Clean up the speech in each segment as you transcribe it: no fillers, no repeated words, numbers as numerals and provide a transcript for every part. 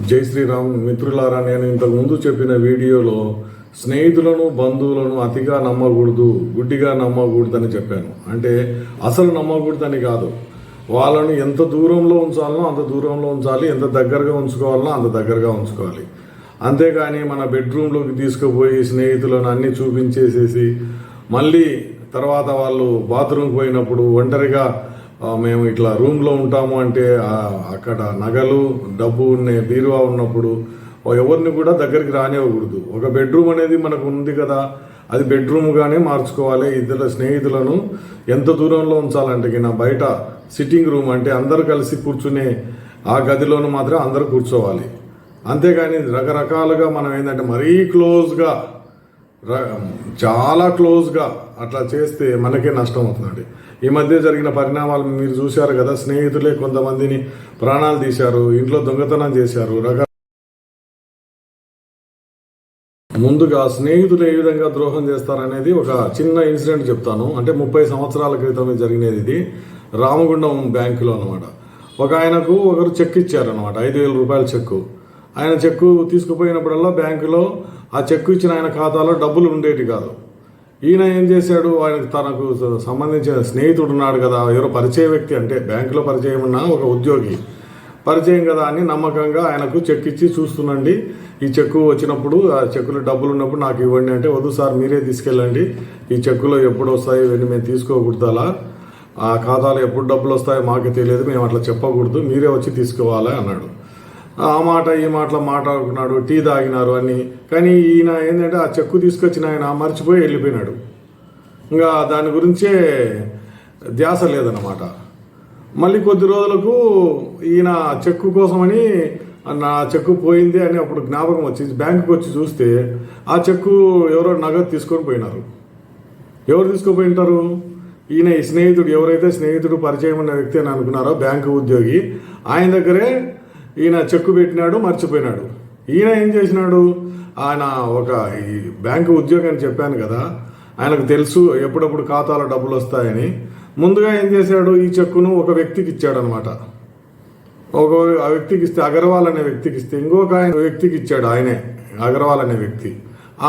జై శ్రీరామ్. మిత్రులారా, నేను ఇంతకు ముందు చెప్పిన వీడియోలో స్నేహితులను బంధువులను అతిగా నమ్మకూడదు, గుడ్డిగా నమ్మకూడదని చెప్పాను. అంటే అసలు నమ్మకూడదని కాదు, వాళ్ళని ఎంత దూరంలో ఉంచాలనో అంత దూరంలో ఉంచాలి, ఎంత దగ్గరగా ఉంచుకోవాలనో అంత దగ్గరగా ఉంచుకోవాలి. అంతేగాని మన బెడ్రూమ్లోకి తీసుకుపోయి స్నేహితులను అన్నీ చూపించేసేసి మళ్ళీ తర్వాత వాళ్ళు బాత్రూమ్కి పోయినప్పుడు ఒంటరిగా మేము ఇట్లా రూమ్లో ఉంటాము అంటే అక్కడ నగలు డబ్బు ఉన్న బీరువా ఉన్నప్పుడు ఎవరిని కూడా దగ్గరికి రానివ్వకూడదు. ఒక బెడ్రూమ్ అనేది మనకు ఉంది కదా, అది బెడ్రూమ్గానే మార్చుకోవాలి. ఇద్దరు స్నేహితులను ఎంత దూరంలో ఉంచాలంటే నా బయట సిట్టింగ్ రూమ్ అంటే అందరు కలిసి కూర్చునే ఆ గదిలోనూ మాత్రం అందరూ కూర్చోవాలి. అంతేగాని రకరకాలుగా మనం ఏంటంటే మరీ క్లోజ్గా చాలా క్లోజ్గా అట్లా చేస్తే మనకే నష్టం అవుతుందండి. ఈ మధ్య జరిగిన పరిణామాలు మీరు చూశారు కదా, స్నేహితులే కొంతమందిని ప్రాణాలు తీశారు, ఇంట్లో దొంగతనం చేశారు. ముందుగా స్నేహితులు ఏ విధంగా ద్రోహం చేస్తారనేది ఒక చిన్న ఇన్సిడెంట్ చెప్తాను. అంటే 30 సంవత్సరాల క్రితం జరిగినది ఇది. రామగుండం బ్యాంకులో అనమాట. ఒక ఆయనకు ఒకరు చెక్ ఇచ్చారనమాట, 5,000 రూపాయల చెక్కు. ఆయన చెక్కు తీసుకుపోయినప్పుడల్లా బ్యాంకులో ఆ చెక్కు ఇచ్చిన ఆయన ఖాతాలో డబ్బులు ఉండేవి కాదు. ఈయన ఏం చేశాడు, ఆయనకు తనకు సంబంధించిన స్నేహితుడు ఉన్నాడు కదా, ఎవరో పరిచయ వ్యక్తి, అంటే బ్యాంకులో పరిచయం ఉన్న ఒక ఉద్యోగి పరిచయం కదా అని నమ్మకంగా ఆయనకు చెక్ ఇచ్చి, చూస్తుండండి ఈ చెక్కు వచ్చినప్పుడు ఆ చెక్కులో డబ్బులు ఉన్నప్పుడు నాకు ఇవ్వండి అంటే, వద్దు సార్ మీరే తీసుకెళ్ళండి, ఈ చెక్కులో ఎప్పుడు వస్తాయి ఇవన్నీ మేము తీసుకోకూడదు, అలా ఆ ఖాతాలో ఎప్పుడు డబ్బులు వస్తాయో మాకు తెలియదు, మేము అట్లా చెప్పకూడదు, మీరే వచ్చి తీసుకోవాలి అన్నాడు. ఆ మాట ఈ మాటలు మాట్లాడుకున్నాడు, టీ తాగినారు అని. కానీ ఈయన ఏంటంటే ఆ చెక్కు తీసుకొచ్చిన ఆయన మర్చిపోయి వెళ్ళిపోయినాడు. ఇంకా దాని గురించే ధ్యాస లేదన్నమాట. మళ్ళీ కొద్ది రోజులకు ఈయన చెక్కు కోసమని నా చెక్కు పోయింది అని అప్పుడు జ్ఞాపకం వచ్చి బ్యాంకుకి వచ్చి చూస్తే ఆ చెక్కు ఎవరో నగదు తీసుకొని పోయినారు. ఎవరు తీసుకుపోయి ఉంటారు? ఈయన ఈ స్నేహితుడు, ఎవరైతే స్నేహితుడు పరిచయం ఉన్న వ్యక్తి అని అనుకున్నారో బ్యాంకు ఉద్యోగి, ఆయన దగ్గరే ఈయన చెక్కు పెట్టినాడు, మర్చిపోయినాడు. ఈయన ఏం చేసినాడు, ఆయన ఒక ఈ బ్యాంకు ఉద్యోగి అని చెప్పాను కదా, ఆయనకు తెలుసు ఎప్పుడప్పుడు ఖాతాలో డబ్బులు వస్తాయని. ముందుగా ఏం చేశాడు, ఈ చెక్కును ఒక వ్యక్తికి ఇచ్చాడు అనమాట. ఆ వ్యక్తికి ఇస్తే, అగర్వాల్ అనే వ్యక్తికి ఇస్తే, ఇంకొక వ్యక్తికి ఇచ్చాడు ఆయనే, అగర్వాల్ అనే వ్యక్తి.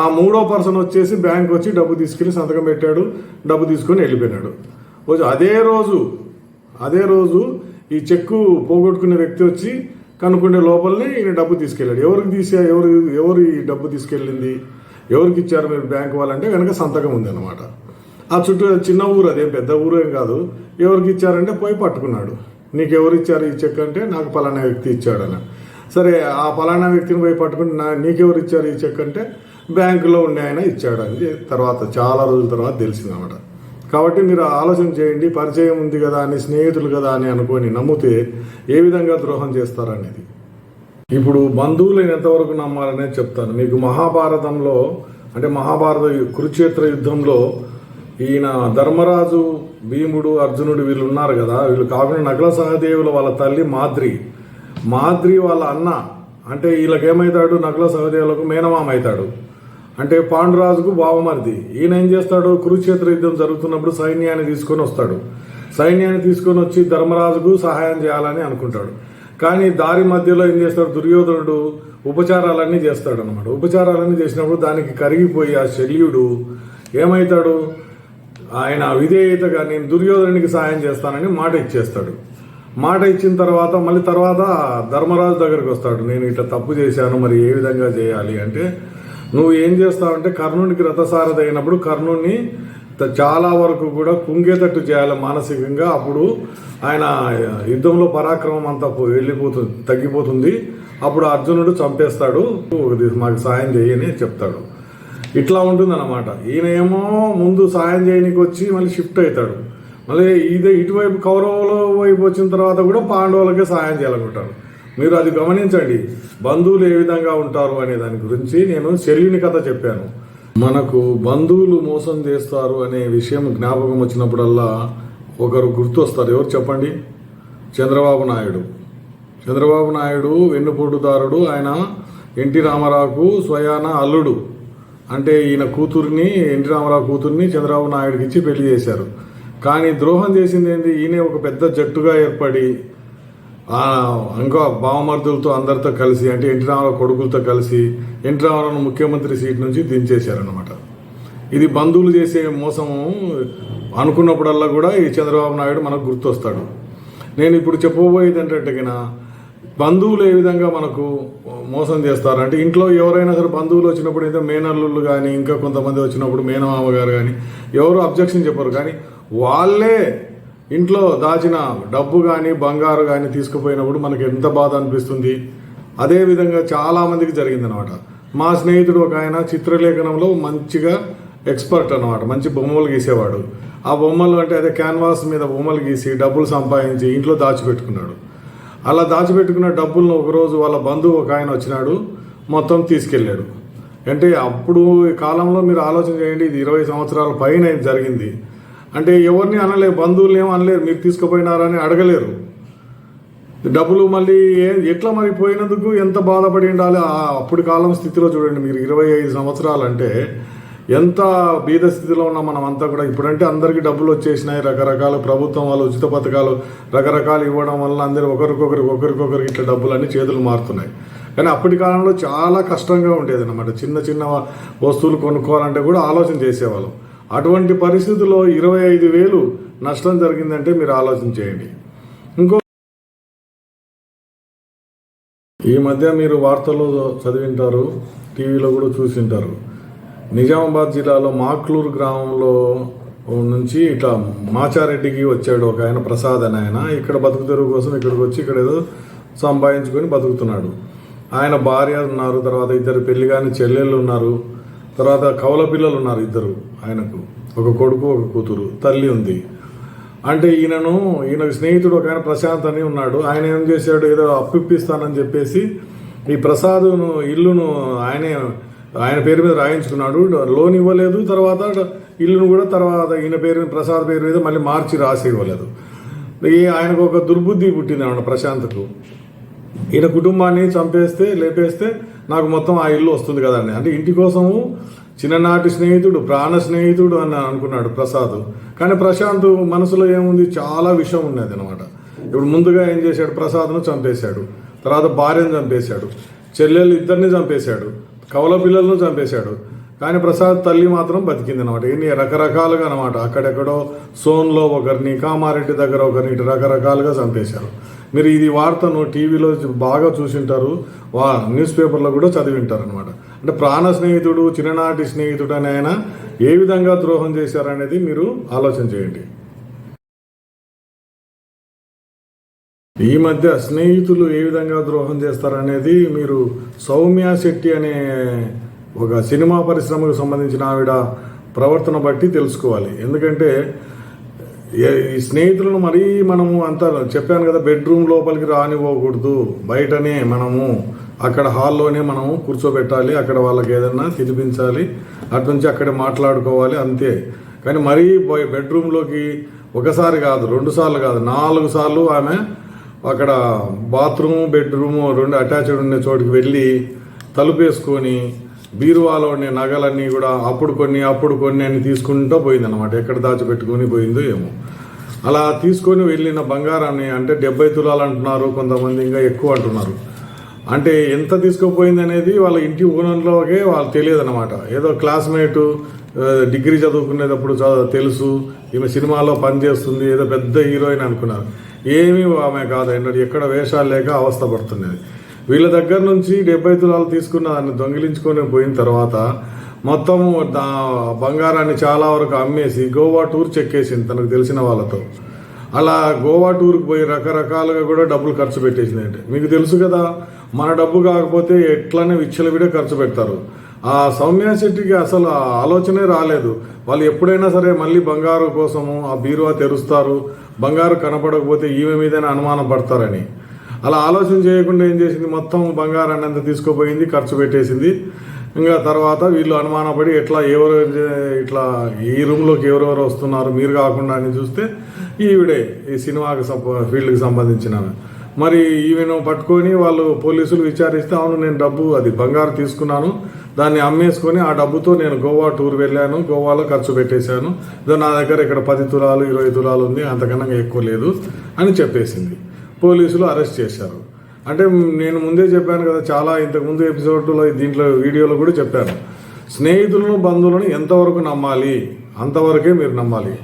ఆ మూడో పర్సన్ వచ్చేసి బ్యాంక్ వచ్చి డబ్బు తీసుకెళ్లి సంతకం పెట్టాడు, డబ్బు తీసుకొని వెళ్ళిపోయినాడు. అదే రోజు ఈ చెక్కు పోగొట్టుకునే వ్యక్తి వచ్చి కనుక్కునే లోపలనే ఈయన డబ్బు తీసుకెళ్ళాడు. ఎవరు ఈ డబ్బు తీసుకెళ్ళింది, ఎవరికి ఇచ్చారు మీరు బ్యాంకు వాళ్ళంటే వెనక సంతకం ఉంది అనమాట. ఆ చుట్టూ చిన్న ఊరు, అదేం పెద్ద ఊరు ఏం కాదు. ఎవరికి ఇచ్చారంటే పోయి పట్టుకున్నాడు. నీకు ఎవరు ఇచ్చారు ఈ చెక్ అంటే, నాకు పలానా వ్యక్తి ఇచ్చాడని. సరే, ఆ పలానా వ్యక్తిని పోయి పట్టుకుని నీకెవరు ఇచ్చారు ఈ చెక్ అంటే, బ్యాంకులో ఉండే ఆయన ఇచ్చాడని తర్వాత చాలా రోజుల తర్వాత తెలిసింది అనమాట. కాబట్టి మీరు ఆలోచన చేయండి, పరిచయం ఉంది కదా అని, స్నేహితులు కదా అని అనుకొని నమ్మితే ఏ విధంగా ద్రోహం చేస్తారనేది. ఇప్పుడు బంధువులను ఎంతవరకు నమ్మాలనేది చెప్తాను మీకు. మహాభారతంలో అంటే మహాభారత కురుక్షేత్ర యుద్ధంలో ఈయన ధర్మరాజు, భీముడు, అర్జునుడు వీళ్ళు ఉన్నారు కదా, వీళ్ళు కాకుండా నకుల సహదేవుల వాళ్ళ తల్లి మాద్రి వాళ్ళ అన్న, అంటే వీళ్ళకేమవుతాడు, నకుల సహదేవులకు మేనమామ అవుతాడు. అంటే పాండురాజుకు బావమరిది. ఈయన ఏం చేస్తాడు, కురుక్షేత్ర యుద్ధం జరుగుతున్నప్పుడు సైన్యాన్ని తీసుకొని వస్తాడు. సైన్యాన్ని తీసుకొని వచ్చి ధర్మరాజుకు సహాయం చేయాలని అనుకుంటాడు. కానీ దారి మధ్యలో ఏం చేస్తాడు, దుర్యోధనుడు ఉపచారాలన్నీ చేస్తాడు అనమాట. ఉపచారాలన్నీ చేసినప్పుడు దానికి కరిగిపోయి ఆ శల్యుడు ఏమవుతాడు, ఆయన విధేయతగా నేను దుర్యోధనునికి సహాయం చేస్తానని మాట ఇచ్చేస్తాడు. మాట ఇచ్చిన తర్వాత మళ్ళీ తర్వాత ధర్మరాజు దగ్గరికి వస్తాడు, నేను ఇట్లా తప్పు చేశాను, మరి ఏ విధంగా చేయాలి అంటే, నువ్వు ఏం చేస్తావంటే కర్ణునికి రథసారథి అయినప్పుడు కర్ణుని చాలా వరకు కూడా కుంగేటట్టు చేయాలి మానసికంగా. అప్పుడు ఆయన యుద్ధంలో పరాక్రమం అంతా తగ్గిపోతుంది. అప్పుడు అర్జునుడు చంపేస్తాడు, మాకు సాయం చేయని చెప్తాడు. ఇట్లా ఉంటుందన్నమాట. ఈయన ఏమో ముందు సాయం చేయడానికి వచ్చి మళ్ళీ షిఫ్ట్ అవుతాడు. మళ్ళీ ఇటువైపు కౌరవుల వైపు వచ్చిన తర్వాత కూడా పాండవులకే సాయం చేయాలనుకుంటారు. మీరు అది గమనించండి, బంధువులు ఏ విధంగా ఉంటారు అనే దాని గురించి నేను శల్యుని కథ చెప్పాను. మనకు బంధువులు మోసం చేస్తారు అనే విషయం జ్ఞాపకం వచ్చినప్పుడల్లా ఒకరు గుర్తొస్తారు. ఎవరు చెప్పండి? చంద్రబాబు నాయుడు వెన్నుపోటుదారుడు. ఆయన ఎన్టీ రామారావుకు స్వయాన అల్లుడు. అంటే ఈయన కూతుర్ని, ఎన్టీ రామారావు కూతుర్ని చంద్రబాబు నాయుడుకి ఇచ్చి పెళ్లి చేశారు. కానీ ద్రోహం చేసింది ఏంటి, ఈయన ఒక పెద్ద జట్టుగా ఏర్పడి ఇంకో బావమర్దులతో అందరితో కలిసి అంటే ఎన్టీ రామారావు కొడుకులతో కలిసి ఎన్టీ రామారావు ముఖ్యమంత్రి సీట్ నుంచి దించేశారనమాట. ఇది బంధువులు చేసే మోసము అనుకున్నప్పుడల్లా కూడా ఈ చంద్రబాబు నాయుడు మనకు గుర్తొస్తాడు. నేను ఇప్పుడు చెప్పబోయేది ఏంటంటే బంధువులు ఏ విధంగా మనకు మోసం చేస్తారు అంటే ఇంట్లో ఎవరైనా సరే బంధువులు వచ్చినప్పుడు అయితే మేనల్లుళ్ళు కానీ ఇంకా కొంతమంది వచ్చినప్పుడు మేనమామ గారు కానీ ఎవరు అబ్జెక్షన్ చెప్పరు, కానీ వాళ్ళే ఇంట్లో దాచిన డబ్బు కానీ బంగారు కానీ తీసుకుపోయినప్పుడు మనకి ఎంత బాధ అనిపిస్తుంది. అదేవిధంగా చాలామందికి జరిగిందనమాట. మా స్నేహితుడు ఒక ఆయన చిత్రలేఖనంలో మంచిగా ఎక్స్పర్ట్ అనమాట, మంచి బొమ్మలు గీసేవాడు. ఆ బొమ్మలు అంటే అదే క్యాన్వాస్ మీద బొమ్మలు గీసి డబ్బులు సంపాదించి ఇంట్లో దాచిపెట్టుకున్నాడు. అలా దాచిపెట్టుకున్న డబ్బులను ఒకరోజు వాళ్ళ బంధువు ఒక ఆయన వచ్చినాడు, మొత్తం తీసుకెళ్ళాడు. అంటే అప్పుడు ఈ కాలంలో మీరు ఆలోచన చేయండి, ఇది 20 సంవత్సరాల పైన జరిగింది. అంటే ఎవరిని అనలేరు, బంధువులు ఏమో అనలేరు, మీరు తీసుకుపోయినారని అడగలేరు. డబ్బులు మళ్ళీ ఎట్లా మరి పోయినందుకు ఎంత బాధపడి ఉండాలి. అప్పుడు కాలం స్థితిలో చూడండి మీరు, 25 సంవత్సరాలు అంటే ఎంత బీద స్థితిలో ఉన్నాం మనం అంతా కూడా. ఇప్పుడంటే అందరికీ డబ్బులు వచ్చేసినాయి, రకరకాల ప్రభుత్వం వాళ్ళు ఉచిత పథకాలు రకరకాలు ఇవ్వడం వల్ల అందరూ ఒకరికొకరికి ఇట్లా డబ్బులు అన్ని చేతులు మారుతున్నాయి. కానీ అప్పటి కాలంలో చాలా కష్టంగా ఉండేది అనమాట. చిన్న చిన్న వస్తువులు కొనుక్కోవాలంటే కూడా ఆలోచన చేసేవాళ్ళం. అటువంటి పరిస్థితుల్లో 25,000 నష్టం జరిగిందంటే మీరు ఆలోచన చేయండి. ఇంకో ఈ మధ్య మీరు వార్తల్లో చదివింటారు, టీవీలో కూడా చూసింటారు. నిజామాబాద్ జిల్లాలో మాక్లూరు గ్రామంలో నుంచి ఇట్లా మాచారెడ్డికి వచ్చాడు ఒక ఆయన, ప్రసాద్ అని ఆయన. ఇక్కడ బతుకు తెరువు కోసం ఇక్కడికి వచ్చి ఇక్కడ ఏదో సంపాదించుకొని బతుకుతున్నాడు. ఆయన భార్య ఉన్నారు, తర్వాత 2 పెళ్లి కాని చెల్లెళ్ళు ఉన్నారు, తర్వాత కవల పిల్లలు ఉన్నారు 2 ఆయనకు, ఒక కొడుకు ఒక కూతురు, తల్లి ఉంది. అంటే ఈయనకు స్నేహితుడు ఒక ఆయన ప్రశాంత్ అని ఉన్నాడు. ఆయన ఏం చేశాడు, ఏదో అప్పిస్తానని చెప్పేసి ఈ ప్రసాద్ను ఇల్లును ఆయన పేరు మీద రాయించుకున్నాడు. లోన్ ఇవ్వలేదు, తర్వాత ఇల్లును కూడా తర్వాత ఈయన పేరు ప్రసాద్ పేరు మీద మళ్ళీ మార్చి రాసి ఇవ్వలేదు. ఆయనకు ఒక దుర్బుద్ధి పుట్టింది అన్నమాట ప్రశాంత్కు. ఈయన కుటుంబాన్ని లేపేస్తే నాకు మొత్తం ఆ ఇల్లు వస్తుంది కదండి. అంటే ఇంటి కోసము చిన్ననాటి స్నేహితుడు, ప్రాణ స్నేహితుడు అని అనుకున్నాడు ప్రసాద్. కానీ ప్రశాంత్ మనసులో ఏముంది, చాలా విషయం ఉన్నది అనమాట. ఇప్పుడు ముందుగా ఏం చేశాడు, ప్రసాద్ను చంపేశాడు, తర్వాత భార్యను చంపేశాడు, చెల్లెళ్ళు 2 చంపేశాడు, కవల పిల్లలను చంపేశాడు. కానీ ప్రసాద్ తల్లి మాత్రం బతికింది అనమాట. ఎన్ని రకరకాలుగా అనమాట. అక్కడెక్కడో సోన్లో ఒకరిని, కామారెడ్డి దగ్గర ఒకరిని, ఇటు రకరకాలుగా చంపేశారు. మీరు ఇది వార్తను టీవీలో బాగా చూసింటారు, న్యూస్ పేపర్లో కూడా చదివింటారు అనమాట. అంటే ప్రాణ స్నేహితుడు, చిన్ననాటి స్నేహితుడు అని ఆయన ఏ విధంగా ద్రోహం చేశారనేది మీరు ఆలోచన చేయండి. ఈ మధ్య స్నేహితులు ఏ విధంగా ద్రోహం చేస్తారనేది మీరు సౌమ్య శెట్టి అనే ఒక సినిమా పరిశ్రమకు సంబంధించిన ఆవిడ ప్రవర్తన బట్టి తెలుసుకోవాలి. ఎందుకంటే ఈ స్నేహితులను మరీ మనము అంతా చెప్పాను కదా, బెడ్రూమ్ లోపలికి రానివ్వకూడదు, బయటనే మనము అక్కడ హాల్లోనే మనము కూర్చోబెట్టాలి, అక్కడ వాళ్ళకి ఏదన్నా తినిపించాలి, అటు నుంచి అక్కడే మాట్లాడుకోవాలి అంతే. కానీ మరీ బెడ్రూమ్లోకి ఒకసారి కాదు, 2 సార్లు కాదు, 4 సార్లు ఆమె అక్కడ బాత్రూము బెడ్రూము 2 అటాచ్డ్ ఉండే చోటుకి వెళ్ళి తలుపేసుకొని బీరువాలో ఉండే నగలన్నీ కూడా అప్పుడు కొన్ని అని తీసుకుంటూ పోయిందన్నమాట. ఎక్కడ దాచిపెట్టుకొని పోయిందో ఏమో. అలా తీసుకొని వెళ్ళిన బంగారాన్ని అంటే 70 తులాలు అంటున్నారు, కొంతమంది ఇంకా ఎక్కువ అంటున్నారు. అంటే ఎంత తీసుకుపోయింది అనేది వాళ్ళ ఇంటి ఓనర్లోకే వాళ్ళు తెలియదు అనమాట. ఏదో క్లాస్మేటు డిగ్రీ చదువుకునేటప్పుడు తెలుసు, ఈమె సినిమాలో పనిచేస్తుంది, ఏదో పెద్ద హీరోయిన్ అనుకున్నారు. ఏమీ ఆమె కాదు, ఎక్కడ వేషాలు లేక అవస్థ పడుతున్నది. వీళ్ళ దగ్గర నుంచి 70 తులాలు తీసుకున్న దాన్ని దొంగిలించుకొని పోయిన తర్వాత మొత్తము బంగారాన్ని చాలా వరకు అమ్మేసి గోవా టూర్ చెక్కేసింది తనకు తెలిసిన వాళ్ళతో. అలా గోవా టూర్కి పోయి రకరకాలుగా కూడా డబ్బులు ఖర్చు పెట్టేసింది. అంటే మీకు తెలుసు కదా, మన డబ్బు కాకపోతే ఎట్లనే విచ్చలవిడే ఖర్చు పెడతారు. ఆ సౌమ్య శెట్టికి అసలు ఆలోచనే రాలేదు. వాళ్ళు ఎప్పుడైనా సరే మళ్ళీ బంగారు కోసము ఆ బీరువా తెరుస్తారు, బంగారు కనపడకపోతే ఈమె మీదనే అనుమానం పడతారని. అలా ఆలోచన చేయకుండా ఏం చేసింది, మొత్తం బంగారాన్ని అంతా తీసుకుపోయింది, ఖర్చు పెట్టేసింది. ఇంకా తర్వాత వీళ్ళు అనుమానపడి ఇట్లా ఈ రూమ్లోకి ఎవరెవరు వస్తున్నారు మీరు కాకుండా అని చూస్తే ఈవిడే ఈ సినిమాకి ఫీల్డ్కి సంబంధించిన మరి ఈమెను పట్టుకొని వాళ్ళు పోలీసులు విచారిస్తే, అవును నేను డబ్బు అది బంగారు తీసుకున్నాను, దాన్ని అమ్మేసుకొని ఆ డబ్బుతో నేను గోవా టూర్ వెళ్ళాను, గోవాలో ఖర్చు పెట్టేశాను, నా దగ్గర ఇక్కడ 10 తులాలు 20 తులాలు ఉంది, అంతకన్నా ఎక్కువ లేదు అని చెప్పేసింది. పోలీసులు అరెస్ట్ చేశారు. అంటే నేను ముందే చెప్పాను కదా, చాలా ఇంతకుముందు ఎపిసోడ్లో దీంట్లో వీడియోలో కూడా చెప్పాను, స్నేహితులను బంధువులను ఎంతవరకు నమ్మాలి అంతవరకే మీరు నమ్మాలి.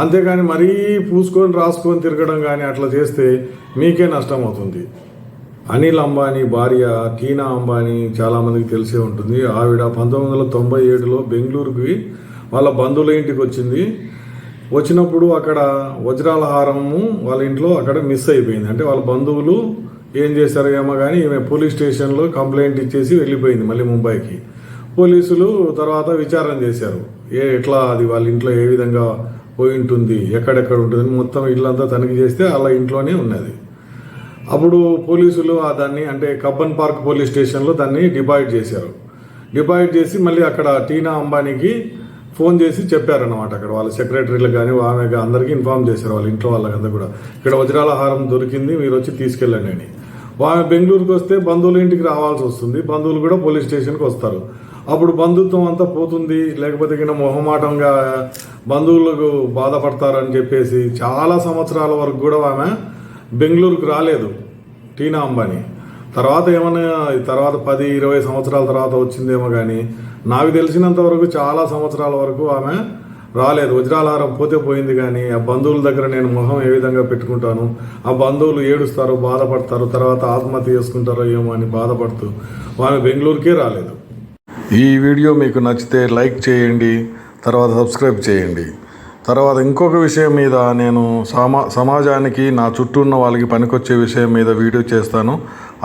అంతేగాని మరీ పూసుకొని రాసుకొని తిరగడం కానీ అట్లా చేస్తే మీకే నష్టం అవుతుంది. అనిల్ అంబానీ భార్య టీనా అంబానీ చాలామందికి తెలిసే ఉంటుంది. ఆవిడ 1997లో బెంగళూరుకి వాళ్ళ బంధువుల ఇంటికి వచ్చింది. వచ్చినప్పుడు అక్కడ వజ్రాల హారము వాళ్ళ ఇంట్లో అక్కడ మిస్ అయిపోయింది. అంటే వాళ్ళ బంధువులు ఏం చేశారో ఏమో కానీ ఈమె పోలీస్ స్టేషన్లో కంప్లైంట్ ఇచ్చేసి వెళ్ళిపోయింది మళ్ళీ ముంబైకి. పోలీసులు తర్వాత విచారణ చేశారు, ఎట్లా అది వాళ్ళ ఇంట్లో ఏ విధంగా పోయి ఉంటుంది, ఎక్కడెక్కడ ఉంటుంది, మొత్తం ఇల్లంతా తనిఖీ చేస్తే వాళ్ళ ఇంట్లోనే ఉన్నది. అప్పుడు పోలీసులు దాన్ని అంటే కబ్బన్ పార్క్ పోలీస్ స్టేషన్లో దాన్ని డిపాజిట్ చేశారు. డిపాజిట్ చేసి మళ్ళీ అక్కడ టీనా అంబానీకి ఫోన్ చేసి చెప్పారన్నమాట. అక్కడ వాళ్ళ సెక్రటరీలకు కానీ ఆమె అందరికీ ఇన్ఫార్మ్ చేశారు, వాళ్ళ ఇంట్లో వాళ్ళకంతా కూడా, ఇక్కడ వజ్రాల హారం దొరికింది, మీరు వచ్చి తీసుకెళ్ళండి అని. ఆమె బెంగళూరుకి వస్తే బంధువుల ఇంటికి రావాల్సి వస్తుంది, బంధువులు కూడా పోలీస్ స్టేషన్కి వస్తారు. అప్పుడు బంధుత్వం అంతా పోతుంది, లేకపోతే కింద మొహమాటంగా బంధువులకు బాధపడతారని చెప్పేసి చాలా సంవత్సరాల వరకు కూడా ఆమె బెంగళూరుకు రాలేదు టీనా అంబానీ. తర్వాత ఏమన్నా తర్వాత 10-20 సంవత్సరాల తర్వాత వచ్చిందేమో కానీ నాకు తెలిసినంత వరకు చాలా సంవత్సరాల వరకు ఆమె రాలేదు. వజ్రాలహారం పోతే పోయింది కానీ ఆ బంధువుల దగ్గర నేను మొహం ఏ విధంగా పెట్టుకుంటాను, ఆ బంధువులు ఏడుస్తారు, బాధపడతారు, తర్వాత ఆత్మహత్య చేసుకుంటారో ఏమో అని బాధపడుతూ ఆమె బెంగళూరుకే రాలేదు. ఈ వీడియో మీకు నచ్చితే లైక్ చేయండి, తర్వాత సబ్స్క్రైబ్ చేయండి. తర్వాత ఇంకొక విషయం మీద నేను సమాజానికి నా చుట్టూ ఉన్న వాళ్ళకి పనికొచ్చే విషయం మీద వీడియో చేస్తాను.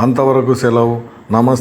అంతవరకు సెలవు. నమస్తే.